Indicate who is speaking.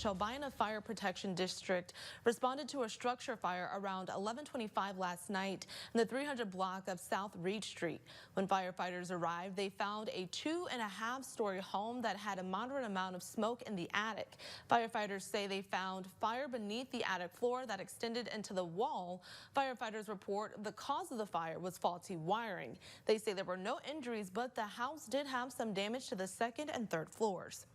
Speaker 1: Shelbina Fire Protection District responded to a structure fire around 11:25 last night in the 300 block of South Reed Street. When firefighters arrived, they found a 2.5-story home that had a moderate amount of smoke in the attic. Firefighters say they found fire beneath the attic floor that extended into the wall. Firefighters report the cause of the fire was faulty wiring. They say there were no injuries, but the house did have some damage to the second and third floors.